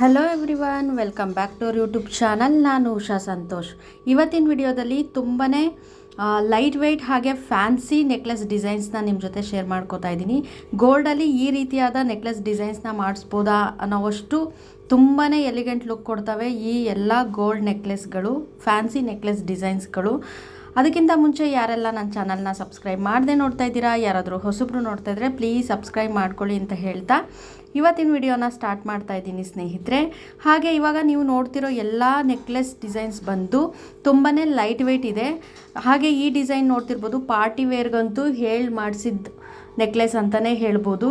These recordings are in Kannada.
Hello everyone, welcome back to our YouTube channel. ನಾನು ಉಷಾ ಸಂತೋಷ್. ಇವತ್ತಿನ ವಿಡಿಯೋದಲ್ಲಿ ತುಂಬಾ ಲೈಟ್ ವೆಯ್ಟ್ ಹಾಗೆ ಫ್ಯಾನ್ಸಿ ನೆಕ್ಲೆಸ್ ಡಿಸೈನ್ಸ್ನ ನಿಮ್ಮ ಜೊತೆ ಶೇರ್ ಮಾಡ್ಕೋತಾ ಇದ್ದೀನಿ. ಗೋಲ್ಡಲ್ಲಿ ಈ ರೀತಿಯಾದ ನೆಕ್ಲೆಸ್ ಡಿಸೈನ್ಸ್ನ ಮಾಡಿಸ್ಬೋದಾ ಅನ್ನೋವಷ್ಟು ತುಂಬಾ ಎಲಿಗೆಂಟ್ ಲುಕ್ ಕೊಡ್ತವೆ ಈ ಎಲ್ಲ ಗೋಲ್ಡ್ ನೆಕ್ಲೆಸ್ಗಳು, ಫ್ಯಾನ್ಸಿ ನೆಕ್ಲೆಸ್ ಡಿಸೈನ್ಸ್ಗಳು. ಅದಕ್ಕಿಂತ ಮುಂಚೆ ಯಾರೆಲ್ಲ ನನ್ನ ಚಾನಲ್ನ ಸಬ್ಸ್ಕ್ರೈಬ್ ಮಾಡದೆ ನೋಡ್ತಾ ಇದ್ದೀರಾ, ಯಾರಾದರೂ ಹೊಸಬ್ರು ನೋಡ್ತಾ ಇದ್ದರೆ ಪ್ಲೀಸ್ ಸಬ್ಸ್ಕ್ರೈಬ್ ಮಾಡ್ಕೊಳ್ಳಿ ಅಂತ ಹೇಳ್ತಾ ಇವತ್ತಿನ ವಿಡಿಯೋನ ಸ್ಟಾರ್ಟ್ ಮಾಡ್ತಾ ಇದ್ದೀನಿ ಸ್ನೇಹಿತರೆ. ಹಾಗೆ ಇವಾಗ ನೀವು ನೋಡ್ತಿರೋ ಎಲ್ಲ ನೆಕ್ಲೆಸ್ ಡಿಸೈನ್ಸ್ ಬಂದು ತುಂಬಾ ಲೈಟ್ ವೆಯ್ಟ್ ಇದೆ. ಹಾಗೆ ಈ ಡಿಸೈನ್ ನೋಡ್ತಿರ್ಬೋದು, ಪಾರ್ಟಿ ವೇರ್ಗಂತೂ ಮಾಡಿಸಿದ್ದು ನೆಕ್ಲೆಸ್ ಅಂತಲೇ ಹೇಳ್ಬೋದು.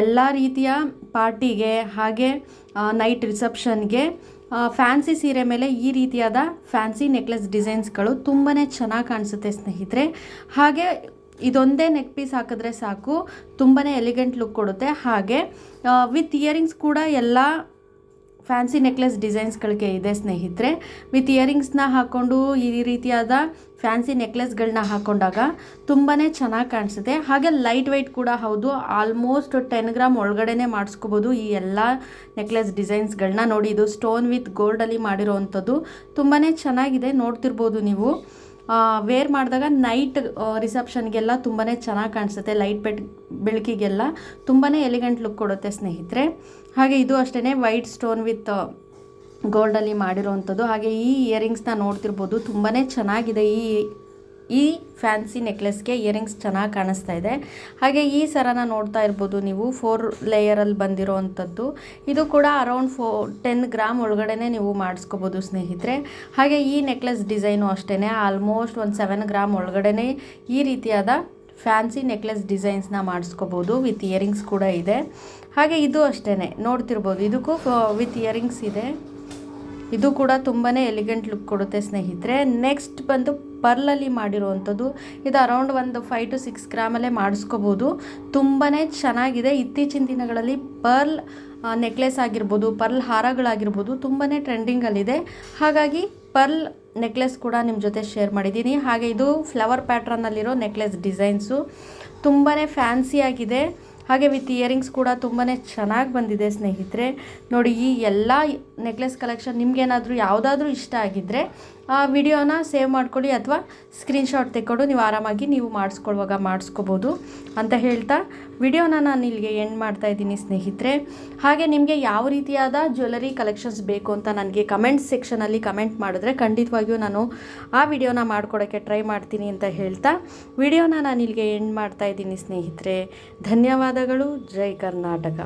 ಎಲ್ಲ ರೀತಿಯ ಪಾರ್ಟಿಗೆ ಹಾಗೆ ನೈಟ್ ರಿಸೆಪ್ಷನ್ಗೆ ಫ್ಯಾನ್ಸಿ ಸೀರೆ ಮೇಲೆ ಈ ರೀತಿಯಾದ ಫ್ಯಾನ್ಸಿ ನೆಕ್ಲೆಸ್ ಡಿಸೈನ್ಸ್ಗಳು ತುಂಬಾ ಚೆನ್ನಾಗಿ ಕಾಣಿಸುತ್ತೆ ಸ್ನೇಹಿತರೆ. ಹಾಗೆ ಇದೊಂದೇ ನೆಕ್ ಪೀಸ್ ಹಾಕಿದ್ರೆ ಸಾಕು, ತುಂಬಾ ಎಲಿಗೆಂಟ್ ಲುಕ್ ಕೊಡುತ್ತೆ. ಹಾಗೆ ವಿತ್ ಇಯರಿಂಗ್ಸ್ ಕೂಡ ಎಲ್ಲ ಫ್ಯಾನ್ಸಿ ನೆಕ್ಲೆಸ್ ಡಿಸೈನ್ಸ್ಗಳಿಗೆ ಇದೆ ಸ್ನೇಹಿತರೆ. ವಿತ್ ಇಯರಿಂಗ್ಸ್ನ ಹಾಕ್ಕೊಂಡು ಈ ರೀತಿಯಾದ ಫ್ಯಾನ್ಸಿ ನೆಕ್ಲೆಸ್ಗಳನ್ನ ಹಾಕ್ಕೊಂಡಾಗ ತುಂಬಾ ಚೆನ್ನಾಗಿ ಕಾಣಿಸುತ್ತೆ. ಹಾಗೆ ಲೈಟ್ ವೆಯ್ಟ್ ಕೂಡ ಹೌದು, ಆಲ್ಮೋಸ್ಟ್ 10 ಗ್ರಾಮ್ ಒಳಗಡೆನೇ ಮಾಡಿಸ್ಕೋಬೋದು ಈ ಎಲ್ಲ ನೆಕ್ಲೆಸ್ ಡಿಸೈನ್ಸ್ಗಳನ್ನ. ನೋಡಿ, ಇದು ಸ್ಟೋನ್ ವಿತ್ ಗೋಲ್ಡಲ್ಲಿ ಮಾಡಿರೋವಂಥದ್ದು ತುಂಬಾ ಚೆನ್ನಾಗಿದೆ, ನೋಡ್ತಿರ್ಬೋದು ನೀವು. ವೇರ್ ಮಾಡಿದಾಗ ನೈಟ್ ರಿಸೆಪ್ಷನ್ಗೆಲ್ಲ ತುಂಬಾ ಚೆನ್ನಾಗಿ ಕಾಣಿಸುತ್ತೆ, ಲೈಟ್ ಬೆಳಕಿಗೆಲ್ಲ ತುಂಬಾ ಎಲಿಗೆಂಟ್ ಲುಕ್ ಕೊಡುತ್ತೆ ಸ್ನೇಹಿತರೆ. ಹಾಗೆ ಇದು ಅಷ್ಟೇ ವೈಟ್ ಸ್ಟೋನ್ ವಿತ್ ಗೋಲ್ಡಲ್ಲಿ ಮಾಡಿರೋವಂಥದ್ದು. ಹಾಗೆ ಈ ಇಯರಿಂಗ್ಸ್ನ ನೋಡ್ತಿರ್ಬೋದು, ತುಂಬಾ ಚೆನ್ನಾಗಿದೆ. ಈ ಫ್ಯಾನ್ಸಿ ನೆಕ್ಲೆಸ್ಗೆ ಇಯರಿಂಗ್ಸ್ ಚೆನ್ನಾಗಿ ಕಾಣಿಸ್ತಾ ಇದೆ. ಹಾಗೆ ಈ ಸರನ ನೋಡ್ತಾ ಇರ್ಬೋದು ನೀವು, 4 ಲೇಯರಲ್ಲಿ ಬಂದಿರೋವಂಥದ್ದು. ಇದು ಕೂಡ ಅರೌಂಡ್ 10 ಗ್ರಾಮ್ ಒಳಗಡೆ ನೀವು ಮಾಡಿಸ್ಕೋಬೋದು ಸ್ನೇಹಿತರೆ. ಹಾಗೆ ಈ ನೆಕ್ಲೆಸ್ ಡಿಸೈನು ಅಷ್ಟೇ, ಆಲ್ಮೋಸ್ಟ್ ಒಂದು 7 ಗ್ರಾಮ್ ಒಳಗಡೆ ಈ ರೀತಿಯಾದ ಫ್ಯಾನ್ಸಿ ನೆಕ್ಲೆಸ್ ಡಿಸೈನ್ಸ್ನ ಮಾಡಿಸ್ಕೋಬೋದು. ವಿತ್ ಇಯರಿಂಗ್ಸ್ ಕೂಡ ಇದೆ. ಹಾಗೆ ಇದು ಅಷ್ಟೇ ನೋಡ್ತಿರ್ಬೋದು, ಇದಕ್ಕೂ ವಿತ್ ಇಯರಿಂಗ್ಸ್ ಇದೆ. ಇದು ಕೂಡ ತುಂಬಾ ಎಲಿಗೆಂಟ್ ಲುಕ್ ಕೊಡುತ್ತೆ ಸ್ನೇಹಿತರೆ. ನೆಕ್ಸ್ಟ್ ಬಂದು ಪರ್ಲಲ್ಲಿ ಮಾಡಿರುವಂಥದ್ದು. ಇದು ಅರೌಂಡ್ ಒಂದು 5 to 6 ಗ್ರಾಮಲ್ಲೇ ಮಾಡಿಸ್ಕೋಬೋದು. ತುಂಬಾ ಚೆನ್ನಾಗಿದೆ. ಇತ್ತೀಚಿನ ದಿನಗಳಲ್ಲಿ ಪರ್ಲ್ ನೆಕ್ಲೆಸ್ ಆಗಿರ್ಬೋದು, ಪರ್ಲ್ ಹಾರಗಳಾಗಿರ್ಬೋದು ತುಂಬಾ ಟ್ರೆಂಡಿಂಗಲ್ಲಿದೆ. ಹಾಗಾಗಿ ಪರ್ಲ್ ನೆಕ್ಲೆಸ್ ಕೂಡ ನಿಮ್ಮ ಜೊತೆ ಶೇರ್ ಮಾಡಿದ್ದೀನಿ. ಹಾಗೆ ಇದು ಫ್ಲವರ್ ಪ್ಯಾಟ್ರನ್ನಲ್ಲಿರೋ ನೆಕ್ಲೆಸ್ ಡಿಸೈನ್ಸು ತುಂಬಾ ಫ್ಯಾನ್ಸಿಯಾಗಿದೆ. ಹಾಗೆ ವಿತ್ ಇಯರಿಂಗ್ಸ್ ಕೂಡ ತುಂಬಾ ಚೆನ್ನಾಗಿ ಬಂದಿದೆ ಸ್ನೇಹಿತರೆ. ನೋಡಿ, ಈ ಎಲ್ಲ ನೆಕ್ಲೆಸ್ ಕಲೆಕ್ಷನ್ ನಿಮಗೇನಾದರೂ ಯಾವುದಾದ್ರೂ ಇಷ್ಟ ಆಗಿದ್ದರೆ ಆ ವಿಡಿಯೋನ ಸೇವ್ ಮಾಡ್ಕೊಳ್ಳಿ ಅಥವಾ ಸ್ಕ್ರೀನ್ಶಾಟ್ ತೆಕ್ಕೊಂಡು ನೀವು ಆರಾಮಾಗಿ ನೀವು ಮಾಡಿಸ್ಕೊಳ್ಳುವಾಗ ಮಾಡಿಸ್ಕೋಬೋದು ಅಂತ ಹೇಳ್ತಾ ವಿಡಿಯೋನ ನಾನು ಇಲ್ಲಿಗೆ ಎಂಡ್ ಮಾಡ್ತಾ ಇದ್ದೀನಿ ಸ್ನೇಹಿತರೆ. ಹಾಗೆ ನಿಮಗೆ ಯಾವ ರೀತಿಯಾದ ಜ್ಯುವೆಲರಿ ಕಲೆಕ್ಷನ್ಸ್ ಬೇಕು ಅಂತ ನನಗೆ ಕಮೆಂಟ್ ಸೆಕ್ಷನಲ್ಲಿ ಕಮೆಂಟ್ ಮಾಡಿದ್ರೆ ಖಂಡಿತವಾಗಿಯೂ ನಾನು ಆ ವಿಡಿಯೋನ ಮಾಡ್ಕೊಡೋಕ್ಕೆ ಟ್ರೈ ಮಾಡ್ತೀನಿ ಅಂತ ಹೇಳ್ತಾ ವಿಡಿಯೋನ ನಾನು ಇಲ್ಲಿಗೆ ಎಂಡ್ ಮಾಡ್ತಾ ಇದ್ದೀನಿ ಸ್ನೇಹಿತರೆ. ಧನ್ಯವಾದಗಳು. ಜೈ ಕರ್ನಾಟಕ.